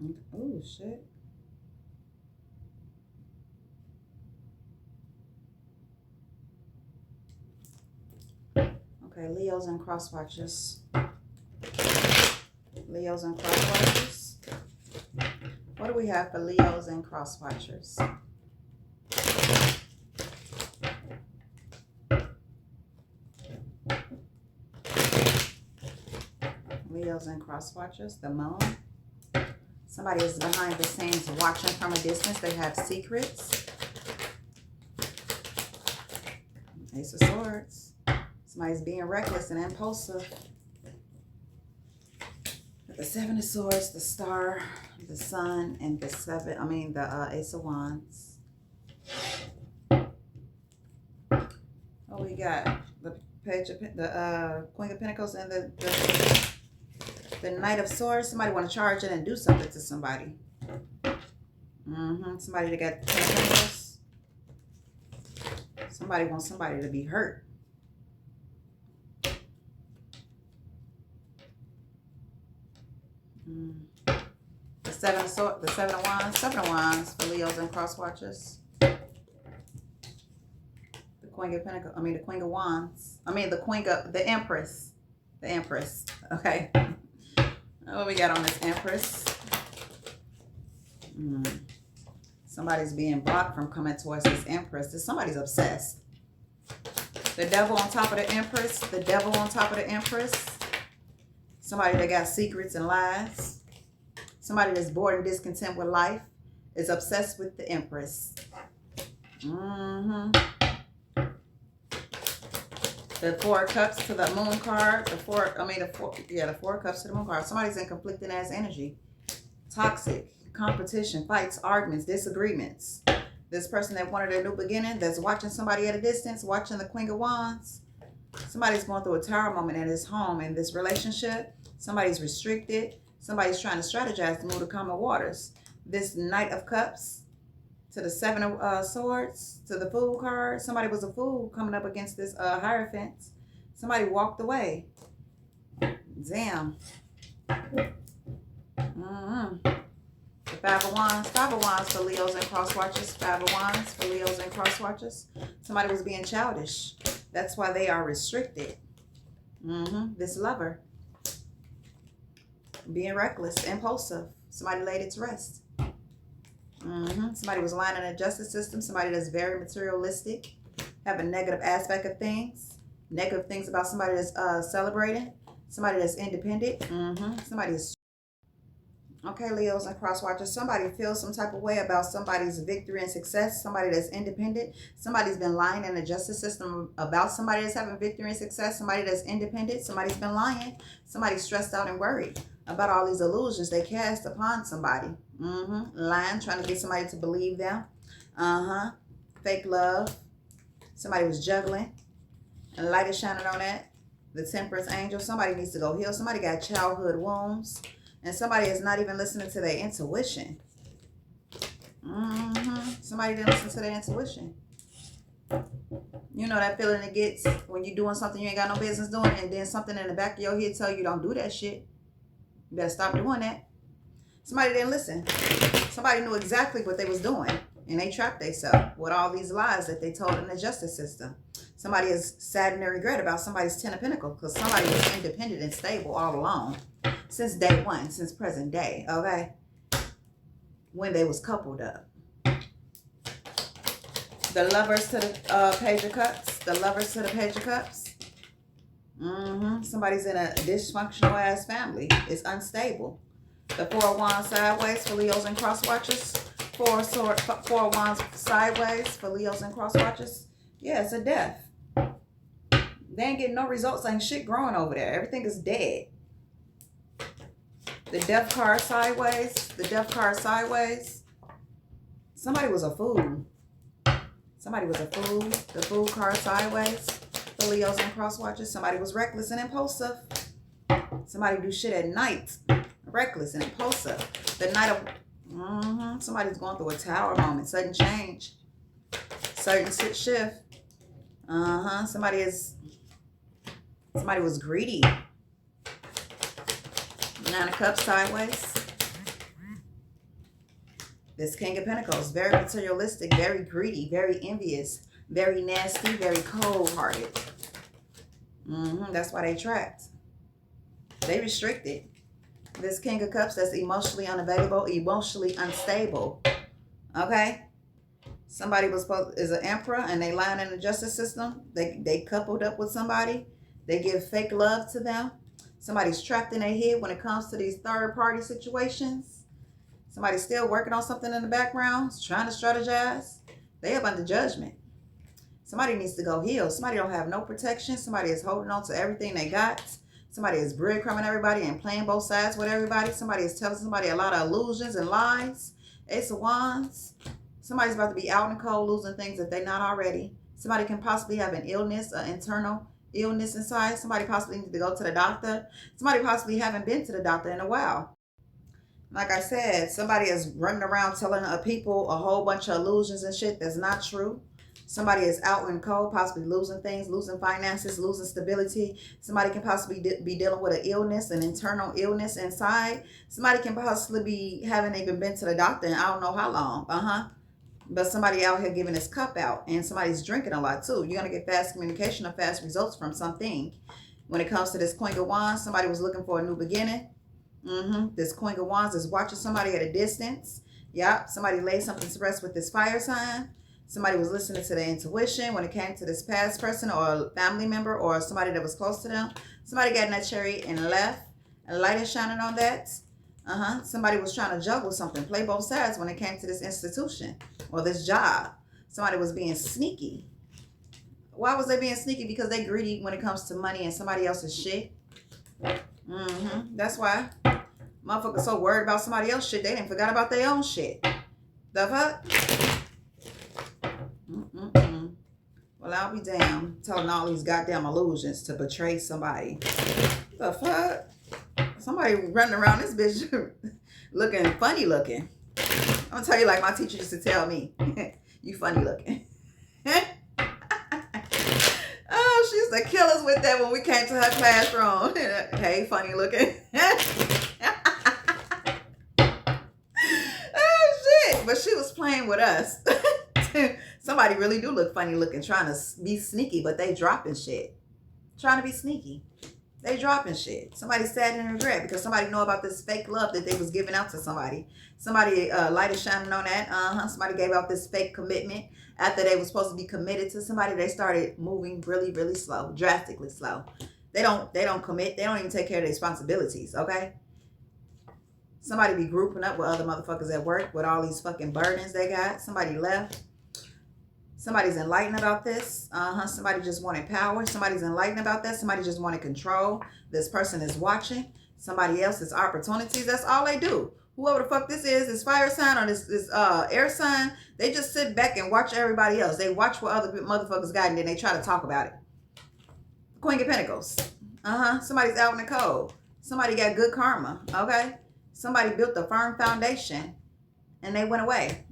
Oh, shit. Okay, Leos and cross watchers. Leos and cross watchers. What do we have for Leos and cross watchers? Leos and cross watchers. The moon. Somebody is behind the scenes watching from a distance. They have secrets. Ace of Swords. Somebody's being reckless and impulsive. The Seven of Swords, the Star, the Sun, and the Ace of Wands. Oh, we got the Page of the Queen of Pentacles and the Knight of Swords. Somebody want to charge in and do something to somebody. Somebody that got 10 Pentacles. Somebody wants somebody to be hurt. The Seven of Swords, the Seven of Wands. Seven of Wands for Leos and cross watchers. The Queen of Pentacles. The Queen of Wands. The Empress. The Empress. Okay. What we got on this Empress? Somebody's being blocked from coming towards this Empress. Somebody's obsessed. The Devil on top of the Empress. The Devil on top of the Empress. Somebody that got secrets and lies. Somebody that's bored and discontent with life is obsessed with the Empress. The Four of Cups to the Moon card. The Four of Cups to the Moon card. Somebody's in conflicting ass energy. Toxic. Competition. Fights. Arguments. Disagreements. This person that wanted a new beginning, that's watching somebody at a distance, watching the Queen of Wands. Somebody's going through a tower moment in his home, in this relationship. Somebody's restricted. Somebody's trying to strategize to move to calmer waters. This Knight of Cups to the Seven of Swords, to the Fool card. Somebody was a fool coming up against this Hierophant. Somebody walked away. Damn. The Five of Wands. Five of Wands for Leos and cross watchers. Five of Wands for Leos and cross watchers. Somebody was being childish. That's why they are restricted. This lover. Being reckless, impulsive. Somebody laid it to rest. Somebody was lying in the justice system. Somebody that's very materialistic. Have a negative aspect of things. Negative things about somebody that's celebrating. Somebody that's independent. Somebody is... Okay, Leos and cross watchers. Somebody feels some type of way about somebody's victory and success. Somebody that's independent. Somebody's been lying in the justice system about somebody that's having victory and success. Somebody that's independent. Somebody's been lying. Somebody's stressed out and worried about all these illusions they cast upon somebody. Lying, trying to get somebody to believe them. Fake love. Somebody was juggling. And light is shining on that. The Temperance Angel. Somebody needs to go heal. Somebody got childhood wounds. And somebody is not even listening to their intuition. Somebody didn't listen to their intuition. You know that feeling it gets when you're doing something you ain't got no business doing, and then something in the back of your head tell you don't do that shit. You better stop doing that. Somebody didn't listen. Somebody knew exactly what they was doing, and they trapped themselves with all these lies that they told in the justice system. Somebody is sad and they regret about somebody's 10 of Pentacles because somebody was independent and stable all along. Since day one, since present day, okay? When they was coupled up. The Lovers to the Page of Cups. The Lovers to the Page of Cups. Somebody's in a dysfunctional ass family. It's unstable. The Four of Wands sideways for Leos and cross watchers. Four of Wands sideways for Leos and cross watchers. Yeah, it's a death. They ain't getting no results. Ain't shit growing over there. Everything is dead. The Death card sideways. The Death card sideways. Somebody was a fool. Somebody was a fool. The Fool card sideways. For Leos and cross watchers. Somebody was reckless and impulsive. Somebody do shit at night. Reckless and impulsive. The Knight of... Somebody's going through a tower moment. Sudden change. Sudden shift. Somebody was greedy. Nine of Cups sideways. This King of Pentacles, very materialistic, very greedy, very envious, very nasty, very cold-hearted. That's why they trapped. They restricted. This King of Cups, that's emotionally unavailable, emotionally unstable. Okay? Somebody is an emperor and they lying in the justice system. They coupled up with somebody. They give fake love to them. Somebody's trapped in their head when it comes to these third-party situations. Somebody's still working on something in the background, trying to strategize. They up under judgment. Somebody needs to go heal. Somebody don't have no protection. Somebody is holding on to everything they got. Somebody is breadcrumbing everybody and playing both sides with everybody. Somebody is telling somebody a lot of illusions and lies. Ace of Wands. Somebody's about to be out in the cold losing things if they're not already. Somebody can possibly have an illness, an internal illness inside. Somebody possibly needs to go to the doctor. Somebody possibly haven't been to the doctor in a while. Like I said, somebody is running around telling people a whole bunch of illusions and shit that's not true. Somebody is out in cold, possibly losing things, losing finances, losing stability. Somebody can possibly be dealing with an illness, an internal illness inside. Somebody can possibly be haven't even been to the doctor in I don't know how long. But somebody out here giving his cup out, and somebody's drinking a lot too. You're going to get fast communication or fast results from something. When it comes to this Queen of Wands, somebody was looking for a new beginning. This Queen of Wands is watching somebody at a distance. Yep. Somebody laid something to rest with this fire sign. Somebody was listening to their intuition when it came to this past person or a family member or somebody that was close to them. Somebody got in that chariot and left. A light is shining on that. Somebody was trying to juggle something, play both sides when it came to this institution or this job. Somebody was being sneaky. Why was they being sneaky? Because they greedy when it comes to money and somebody else's shit. That's why motherfuckers so worried about somebody else's shit, they didn't forget about their own shit. The fuck? Well, I'll be damned telling all these goddamn illusions to betray somebody. The fuck? Somebody running around this bitch looking funny looking. I'm gonna tell you like my teacher used to tell me. You funny looking. Oh, she used to kill us with that when we came to her classroom. Hey, funny looking. Oh, shit. But she was playing with us. Somebody really do look funny looking, trying to be sneaky, but they dropping shit. Trying to be sneaky. They dropping shit. Somebody sad and regret because somebody know about this fake love that they was giving out to somebody. Somebody, light is shining on that. Somebody gave out this fake commitment. After they were supposed to be committed to somebody, they started moving really, really slow, drastically slow. They don't commit. They don't even take care of their responsibilities, okay? Somebody be grouping up with other motherfuckers at work with all these fucking burdens they got. Somebody left. Somebody's enlightened about this. Somebody just wanted power. Somebody's enlightened about that. Somebody just wanted control. This person is watching. Somebody else's opportunities. That's all they do. Whoever the fuck this fire sign or this air sign, they just sit back and watch everybody else. They watch what other motherfuckers got and then they try to talk about it. Queen of Pentacles. Somebody's out in the cold. Somebody got good karma, okay? Somebody built a firm foundation and they went away.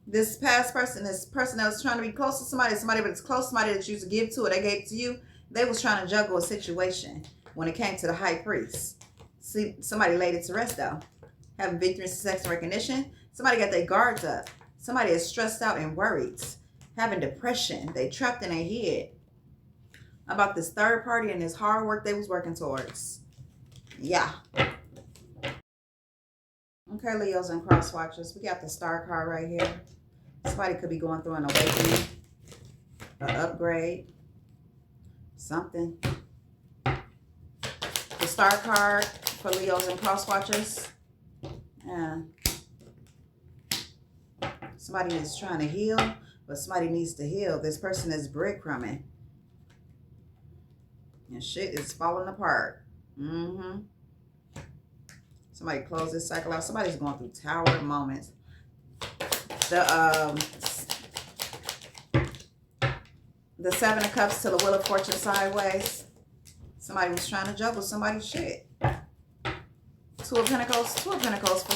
This past person, this person that was trying to be close to somebody that's close, somebody that you used to give to or they gave to you, they was trying to juggle a situation when it came to the high priest. See, somebody laid it to rest though. Having victory, success, and recognition. Somebody got their guards up. Somebody is stressed out and worried. Having depression. They trapped in their head about this third party and this hard work they was working towards. Yeah. Okay, Leos and cross watchers. We got the star card right here. Somebody could be going through an awakening, an upgrade, something. The star card for Leos and cross watchers. Yeah. Somebody is trying to heal, but somebody needs to heal. This person is breadcrumbing. And shit is falling apart. Somebody close this cycle out. Somebody's going through tower moments. The Seven of Cups to the Wheel of Fortune sideways. Somebody was trying to juggle somebody's shit. Two of Pentacles for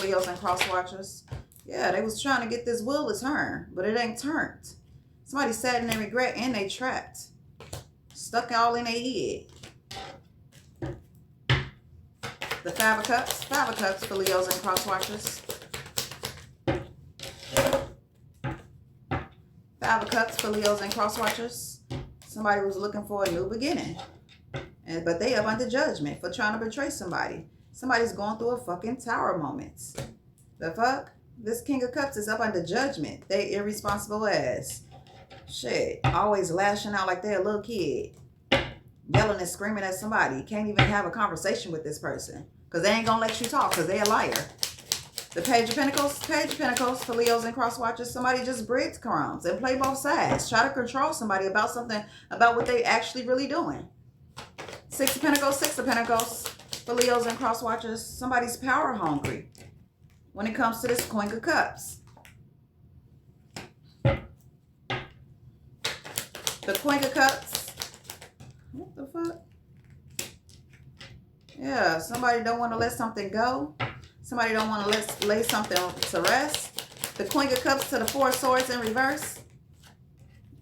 Leos and cross watchers. Yeah, they was trying to get this wheel to turn, but it ain't turned. Somebody sad and they regret and they trapped. Stuck all in their head. The Five of Cups for Leos and cross watchers. Five of Cups for Leos and cross watchers. Somebody was looking for a new beginning. But they up under judgment for trying to betray somebody. Somebody's going through a fucking tower moment. The fuck? This King of Cups is up under judgment. They irresponsible ass. Shit. Always lashing out like they're a little kid. Yelling and screaming at somebody. Can't even have a conversation with this person. Because they ain't going to let you talk because they're a liar. The Page of Pentacles. Page of Pentacles for Leos and cross watchers. Somebody just breadcrumbs and play both sides. Try to control somebody about something, about what they actually really doing. Six of Pentacles. Six of Pentacles for Leos and cross watchers. Somebody's power hungry when it comes to this Queen of Cups. The Queen of Cups. What the fuck? Yeah, somebody don't want to let something go. Somebody don't want to lay something to rest. The Queen of Cups to the Four of Swords in reverse.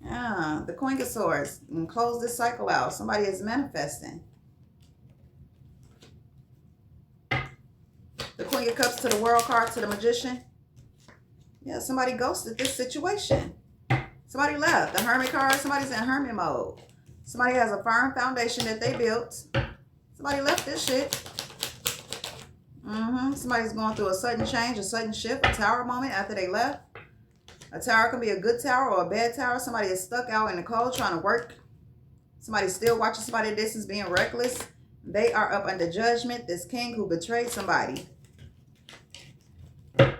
Yeah, the Queen of Swords. And close this cycle out. Somebody is manifesting. The Queen of Cups to the World card to the Magician. Yeah, somebody ghosted this situation. Somebody left. The Hermit card, somebody's in hermit mode. Somebody has a firm foundation that they built. Somebody left this shit. Somebody's going through a sudden change, a sudden shift, a tower moment after they left. A tower can be a good tower or a bad tower. Somebody is stuck out in the cold trying to work. Somebody's still watching somebody at a distance being reckless. They are up under judgment. This king who betrayed somebody. Let's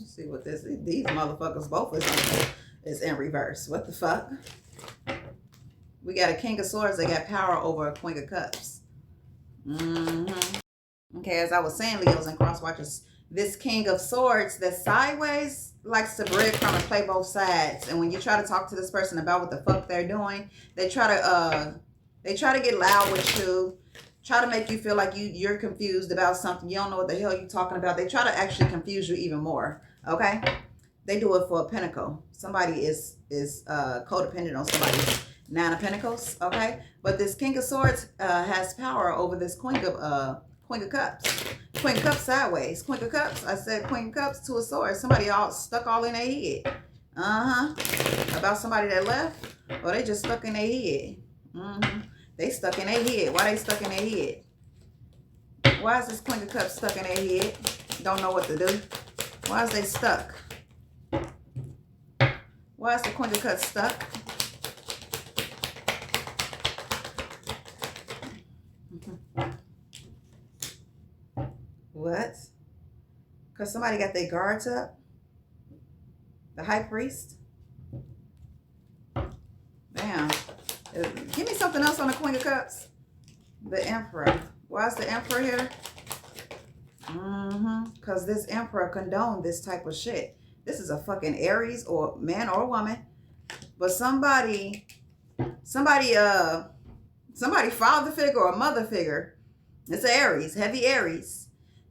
see what this is. These motherfuckers both is in reverse. What the fuck? We got a King of Swords that got power over a Queen of Cups. Okay, as I was saying, Leos and cross watchers, this King of Swords that's sideways likes to breadcrumb and play both sides. And when you try to talk to this person about what the fuck they're doing, they try to get loud with you, try to make you feel like you're confused about something. You don't know what the hell you're talking about. They try to actually confuse you even more. Okay, they do it for a pentacle. Somebody is codependent on somebody's Nine of Pentacles. Okay, but this King of Swords has power over this Queen of Cups. Queen of Cups sideways. Queen of Cups. I said Queen of Cups, Two of Swords. Somebody all stuck all in their head. About somebody that left, or they just stuck in their head. They stuck in their head. Why they stuck in their head? Why is this Queen of Cups stuck in their head? Don't know what to do. Why is they stuck? Why is the Queen of Cups stuck? What? Because somebody got their guards up? The High Priest? Damn. Give me something else on the Queen of Cups. The Emperor. Why is the Emperor here? Because this Emperor condoned this type of shit. This is a fucking Aries or man or woman. But somebody father figure or mother figure. It's Aries, heavy Aries.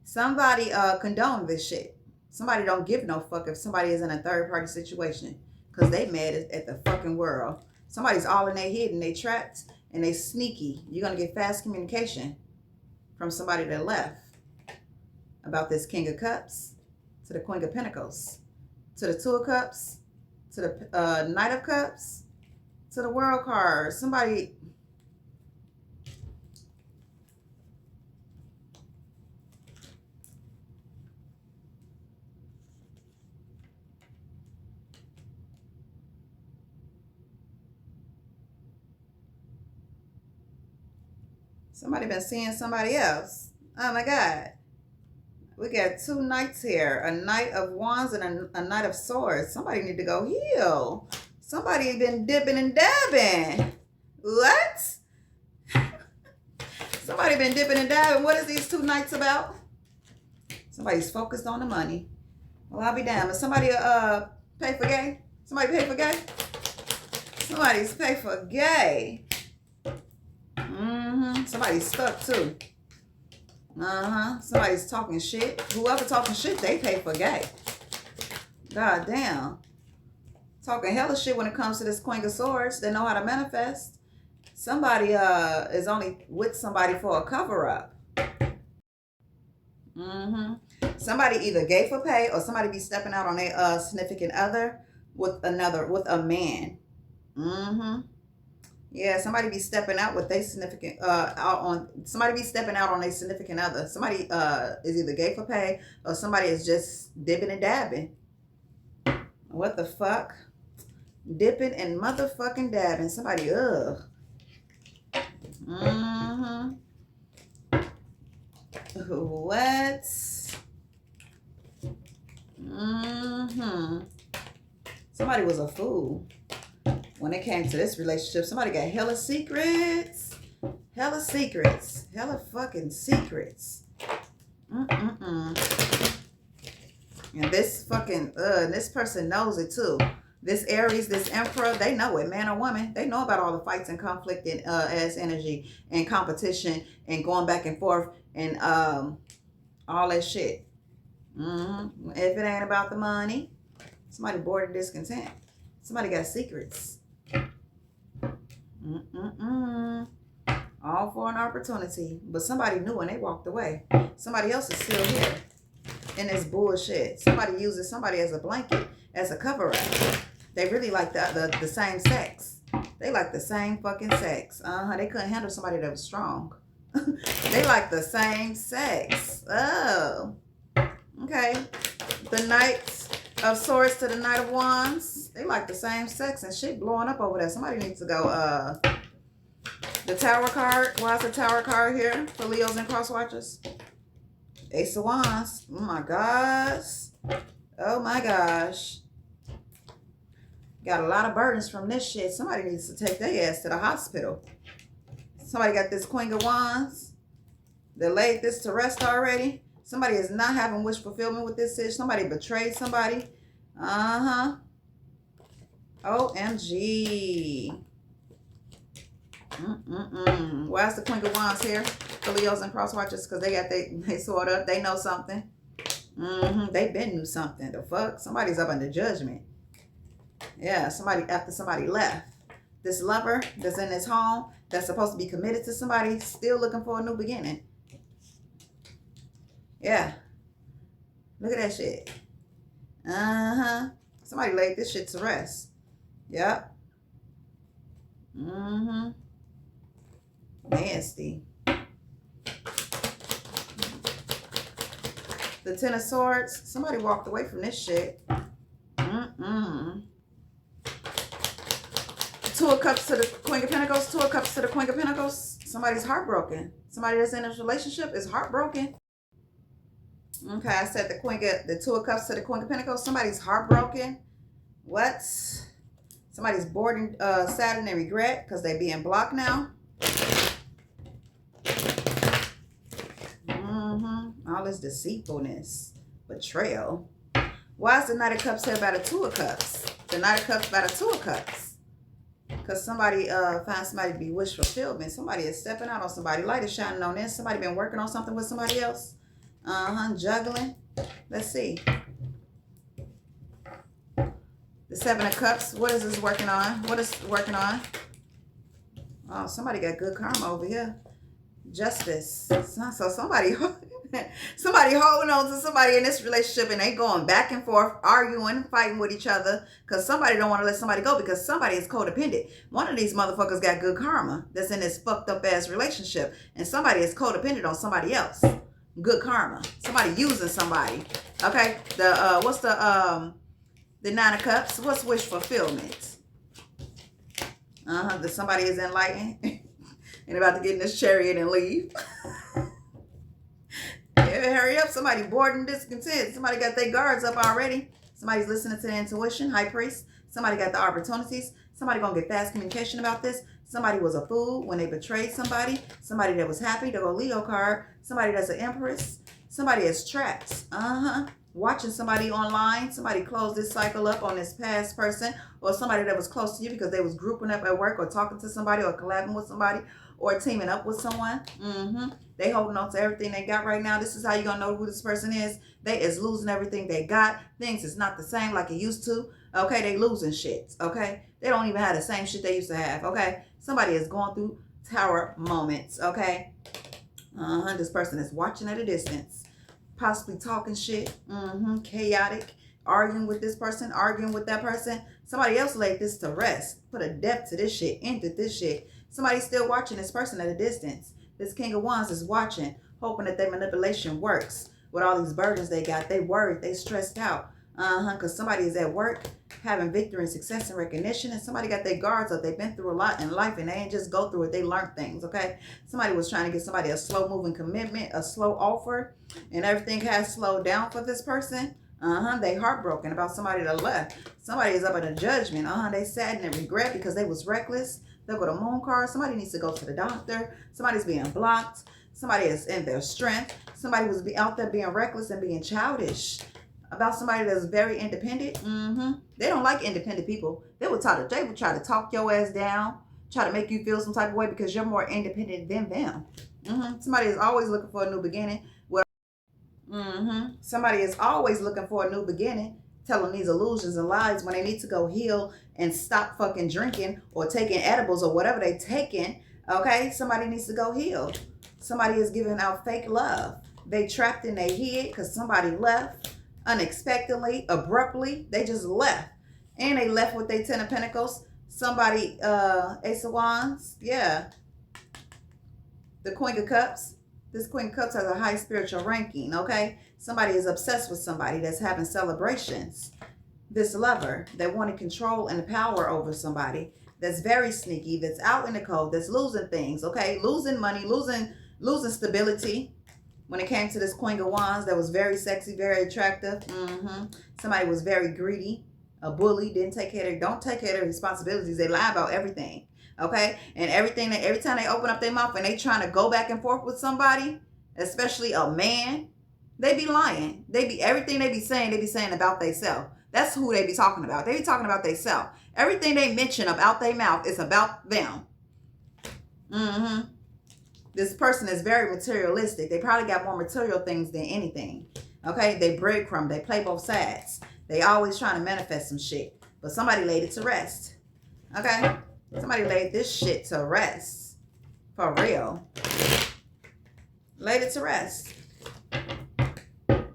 Somebody condone this shit. Somebody don't give no fuck if somebody is in a third party situation. Because they mad at the fucking world. Somebody's all in their head and they trapped and they sneaky. You're going to get fast communication from somebody that left. About this King of Cups to the Queen of Pentacles. To the Two of Cups. To the Knight of Cups. To the World card. Somebody... Somebody been seeing somebody else. Oh my God. We got two knights here. A Knight of Wands and a Knight of Swords. Somebody need to go heal. Somebody been dipping and dabbing. What? Somebody been dipping and dabbing. What is these two knights about? Somebody's focused on the money. Well, I'll be damned. Is somebody pay for gay? Somebody pay for gay? Somebody's pay for gay. Somebody's stuck too. Somebody's talking shit. Whoever talking shit, they pay for gay. God damn. Talking hella shit when it comes to this Queen of Swords. They know how to manifest. Somebody is only with somebody for a cover-up. Somebody either gay for pay or somebody be stepping out on a significant other with a man. Yeah, somebody be stepping out with a significant somebody be stepping out on a significant other. Somebody is either gay for pay or somebody is just dipping and dabbing. What the fuck? Dipping and motherfucking dabbing. Somebody, ugh. What? Somebody was a fool when it came to this relationship. Somebody got hella secrets. Hella secrets. Hella fucking secrets. And this fucking, this person knows it too. This Aries, this Emperor, they know it, man or woman. They know about all the fights and conflict and as energy and competition and going back and forth and all that shit. If it ain't about the money, somebody bored and discontent. Somebody got secrets. All for an opportunity. But somebody knew and they walked away. Somebody else is still here in this bullshit. Somebody uses somebody as a blanket, as a cover-up. They really like the same sex. They like the same fucking sex. They couldn't handle somebody that was strong. They like the same sex. Oh. Okay. The Knight of Swords to the Knight of Wands. They like the same sex and shit blowing up over there. Somebody needs to go, the Tower card. Why is the Tower card here for Leos and cross watchers? Ace of Wands. Oh my gosh. Oh my gosh. Got a lot of burdens from this shit. Somebody needs to take their ass to the hospital. Somebody got this Queen of Wands. They laid this to rest already. Somebody is not having wish fulfillment with this shit. Somebody betrayed somebody. OMG. Why is the Queen of Wands here for Leos and cross watchers? Because they got they sort of, they know something. They been knew something. The fuck? Somebody's up under judgment. Yeah, somebody after somebody left. This lover that's in his home, that's supposed to be committed to somebody, still looking for a new beginning. Yeah. Look at that shit. Somebody laid this shit to rest. Yep. Nasty. The Ten of Swords. Somebody walked away from this shit. Two of Cups to the Queen of Pentacles. Two of Cups to the Queen of Pentacles. Somebody's heartbroken. Somebody that's in this relationship is heartbroken. Okay, I said the Two of Cups to the Queen of Pentacles. Somebody's heartbroken. What? Somebody's bored and sad and they regret because they being blocked now. All this deceitfulness, betrayal. Why is the Knight of Cups here by the Two of Cups? The Knight of Cups by the Two of Cups. Because somebody finds somebody to be wish fulfillment. Somebody is stepping out on somebody. Light is shining on this. Somebody been working on something with somebody else. Juggling. Let's see. The Seven of Cups. What is this working on? What is working on? Oh, somebody got good karma over here. Justice. So somebody holding on to somebody in this relationship and they going back and forth, arguing, fighting with each other because somebody don't want to let somebody go because somebody is codependent. One of these motherfuckers got good karma that's in this fucked up ass relationship and somebody is codependent on somebody else. Good karma. Somebody using somebody. Okay. What's the Nine of Cups? What's wish fulfillment? That somebody is enlightened and about to get in this chariot and leave. Yeah, hurry up. Somebody bored and discontent. Somebody got their guards up already. Somebody's listening to the intuition. High priest. Somebody got the opportunities. Somebody gonna get fast communication about this. Somebody was a fool when they betrayed somebody. Somebody that was happy. The Leo card. Somebody that's an empress. Somebody is trapped. Watching somebody online. Somebody closed this cycle up on this past person. Or somebody that was close to you because they was grouping up at work or talking to somebody or collabing with somebody or teaming up with someone. They holding on to everything they got right now. This is how you're going to know who this person is. They is losing everything they got. Things is not the same like it used to. Okay, they losing shit. Okay, they don't even have the same shit they used to have. Okay, somebody is going through tower moments. Okay, this person is watching at a distance. possibly talking shit, chaotic, arguing with this person, arguing with that person. Somebody else laid this to rest, put a depth to this shit, ended this shit. Somebody's still watching this person at a distance. This King of Wands is watching, hoping that their manipulation works. With all these burdens they got, they worried, they stressed out. Because somebody is at work having victory and success and recognition, and somebody got their guards up. They've been through a lot in life, and they ain't just go through it. They learned things, okay? Somebody was trying to get somebody a slow-moving commitment, a slow offer, and everything has slowed down for this person. They heartbroken about somebody that left. Somebody is up in a judgment. They saddened and regret because they was reckless. They'll go to moon card. Somebody needs to go to the doctor. Somebody's being blocked. Somebody is in their strength. Somebody was out there being reckless and being childish about somebody that's very independent. They don't like independent people. They will try to talk your ass down, try to make you feel some type of way because you're more independent than them. Somebody is always looking for a new beginning. Somebody is always looking for a new beginning, telling these illusions and lies when they need to go heal and stop fucking drinking or taking edibles or whatever they taking. Okay, somebody needs to go heal. Somebody is giving out fake love. They trapped in their head because somebody left unexpectedly, abruptly. They just left, and they left with their 10 of Pentacles. Somebody, Ace of Wands, yeah. The Queen of Cups. This Queen of Cups has a high spiritual ranking, okay? Somebody is obsessed with somebody that's having celebrations. This lover that wanted control and power over somebody that's very sneaky, that's out in the cold, that's losing things, okay? Losing money, losing stability. When it came to this Queen of Wands that was very sexy, very attractive. Somebody was very greedy, a bully, don't take care of their responsibilities. They lie about everything. Okay, and every time they open up their mouth and they trying to go back and forth with somebody, especially a man, they be lying. Everything they be saying about themselves. That's who they be talking about. They be talking about themselves. Everything they mention about their mouth is about them. This person is very materialistic. They probably got more material things than anything. Okay, they breadcrumb. They play both sides. They always trying to manifest some shit. But somebody laid it to rest. Okay. Somebody laid this shit to rest. For real. Laid it to rest.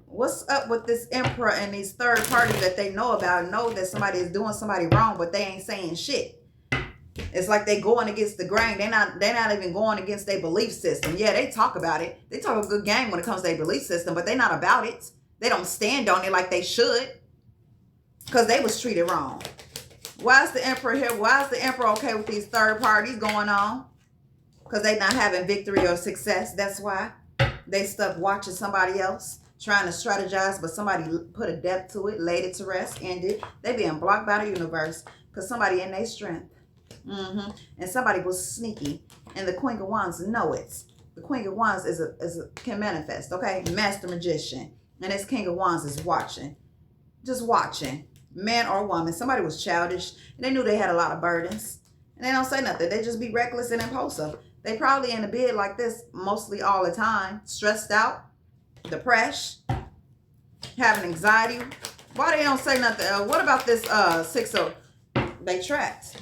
What's up with this Emperor and these third parties that they know about? Know that somebody is doing somebody wrong, but they ain't saying shit. It's like they going against the grain. They're not even going against their belief system. Yeah, they talk about it. They talk a good game when it comes to their belief system, but they're not about it. They don't stand on it like they should. Because they was treated wrong. Why is the Emperor here? Why is the Emperor okay with these third parties going on? Because they not having victory or success. That's why. They stuck watching somebody else, trying to strategize, but somebody put a depth to it, laid it to rest, ended. They being blocked by the universe because somebody in their strength. And somebody was sneaky. And the Queen of Wands know it. The Queen of Wands can manifest, okay? Master magician. And this King of Wands is watching. Just watching. Man or woman. Somebody was childish. And they knew they had a lot of burdens. And they don't say nothing. They just be reckless and impulsive. They probably in a bed like this mostly all the time. Stressed out. Depressed. Having anxiety. Why they don't say nothing? What about this 6 of... They trapped.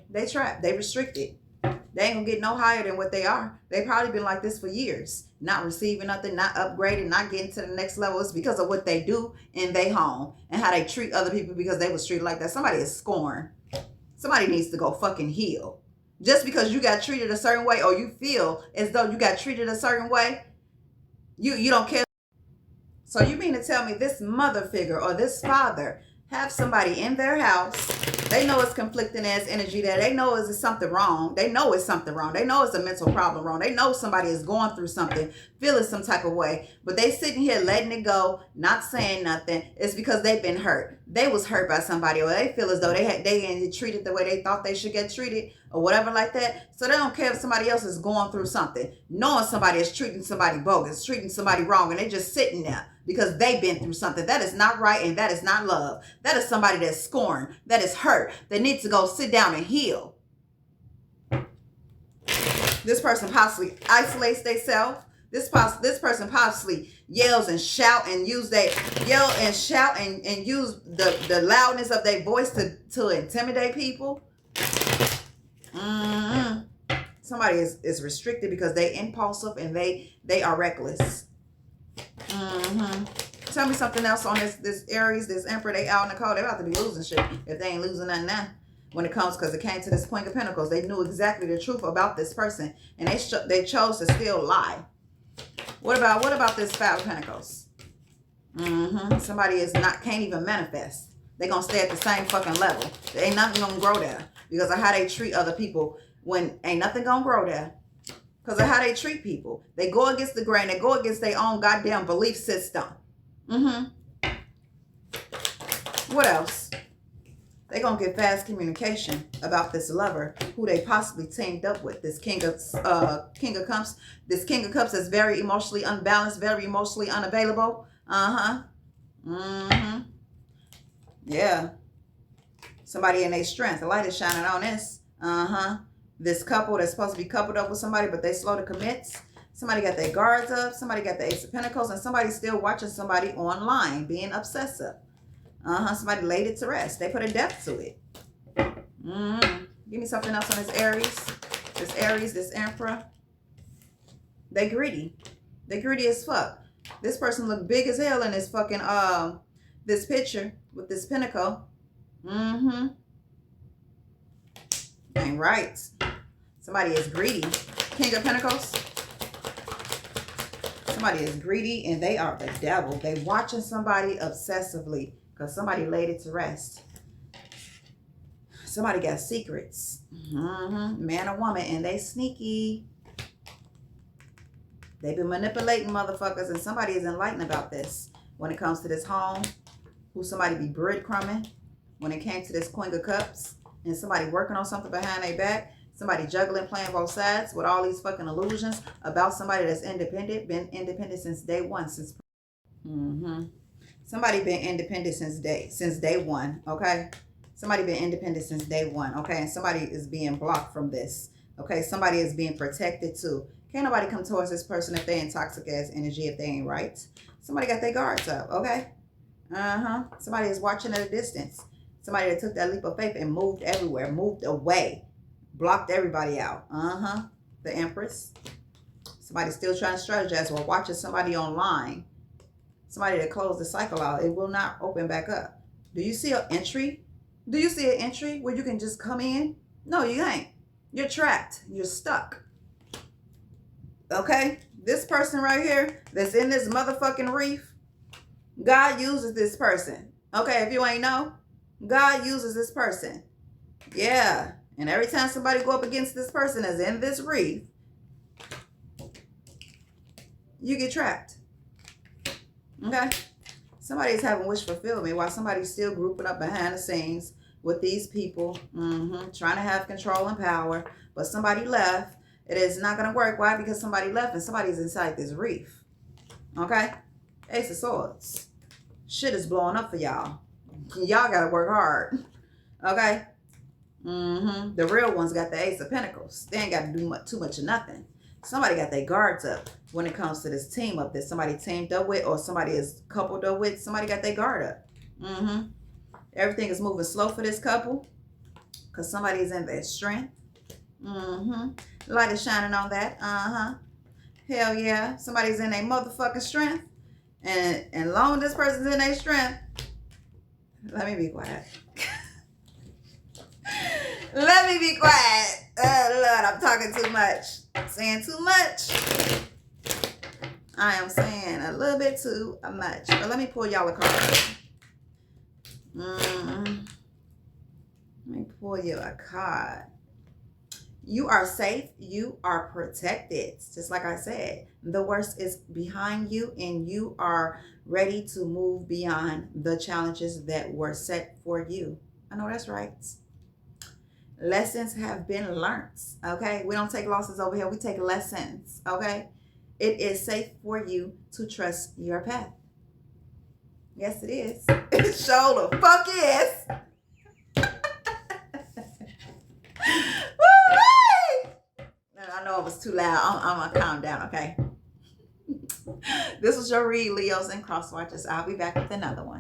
They trapped. They restricted. They ain't gonna get no higher than what they are. They probably been like this for years. Not receiving nothing, not upgrading, not getting to the next level. It's because of what they do in their home and how they treat other people because they was treated like that. Somebody is scorned. Somebody needs to go fucking heal. Just because you got treated a certain way or you feel as though you got treated a certain way, you don't care. So you mean to tell me this mother figure or this father have somebody in their house? They know it's conflicting ass energy there. They know it's something wrong. They know it's something wrong. They know it's a mental problem wrong. They know somebody is going through something, feeling some type of way. But they sitting here letting it go, not saying nothing. It's because they've been hurt. They was hurt by somebody, or they feel as though they ain't treated the way they thought they should get treated or whatever like that. So they don't care if somebody else is going through something. Knowing somebody is treating somebody bogus, treating somebody wrong, and they just sitting there because they've been through something. That is not right, and that is not love. That is somebody that's scorned, that is hurt, that needs to go sit down and heal. This person possibly isolates themselves. This person possibly yells and shout and use use the loudness of their voice to intimidate people. Somebody is restricted because they impulsive and they are reckless. Tell me something else on this Aries, this Emperor. They out in the cold. They about to be losing shit if they ain't losing nothing now. When it comes, because it came to this Queen of Pentacles, they knew exactly the truth about this person, and they chose to still lie. What about this Five of Pentacles? Somebody can't even manifest. They gonna stay at the same fucking level. There ain't nothing gonna grow there because of how they treat other people. When ain't nothing gonna grow there because of how they treat people. They go against the grain. They go against their own goddamn belief system. What else? They're going to get fast communication about this lover who they possibly teamed up with. This King of Cups. This King of Cups is very emotionally unbalanced, very emotionally unavailable. Yeah. Somebody in their strength. The light is shining on this. This couple that's supposed to be coupled up with somebody, but they slow to commit. Somebody got their guards up. Somebody got the Ace of Pentacles. And somebody's still watching somebody online, being obsessive. Somebody laid it to rest. They put a depth to it. Give me something else on this Aries. This Aries, this Emperor. They greedy. They greedy as fuck. This person look big as hell in this fucking, this picture with this pentacle. Ain't right. Somebody is greedy. King of Pentacles. Somebody is greedy and they are the devil. They watching somebody obsessively because somebody laid it to rest. Somebody got secrets. Man or woman, and they sneaky. They've been manipulating motherfuckers, and somebody is enlightened about this. When it comes to this home, who somebody be breadcrumbing. When it came to this Queen of Cups, and somebody working on something behind their back. Somebody juggling, playing both sides with all these fucking illusions about somebody that's independent, been independent since day one. Somebody been independent since day one, okay? Somebody been independent since day one, okay? And somebody is being blocked from this, okay? Somebody is being protected too. Can't nobody come towards this person if they in toxic ass energy, if they ain't right. Somebody got their guards up, okay? Somebody is watching at a distance. Somebody that took that leap of faith and moved everywhere, moved away. Blocked everybody out. The Empress. Somebody still trying to strategize while watching somebody online. Somebody that closed the cycle out. It will not open back up. Do you see an entry? Do you see an entry where you can just come in? No, you ain't. You're trapped. You're stuck. Okay? This person right here that's in this motherfucking reef, God uses this person. Okay, if you ain't know, God uses this person. Yeah. And every time somebody go up against this person that's in this reef, you get trapped. Okay? Somebody's having wish fulfillment while somebody's still grouping up behind the scenes with these people, trying to have control and power. But somebody left. It is not going to work. Why? Because somebody left and somebody's inside this reef. Okay? Ace of Swords. Shit is blowing up for y'all. Y'all got to work hard. Okay? The real ones got the Ace of Pentacles. They ain't got to do too much of nothing. Somebody got their guards up when it comes to this team up that somebody teamed up with or somebody is coupled up with. Somebody got their guard up. Everything is moving slow for this couple because somebody's in their strength. Light is shining on that. Hell yeah. Somebody's in their motherfucking strength. And long as this person's in their strength, let me be quiet. Let me be quiet. Oh, Lord, I'm talking too much. I'm saying too much. I am saying a little bit too much. But let me pull y'all a card. Let me pull you a card. You are safe. You are protected. Just like I said, the worst is behind you and you are ready to move beyond the challenges that were set for you. I know that's right. Lessons have been learned, okay? We don't take losses over here. We take lessons, okay? It is safe for you to trust your path. Yes, it is. Sure the fuck is. I know it was too loud. I'm going to calm down, okay? This was your read, Leos and Cross Watchers. I'll be back with another one.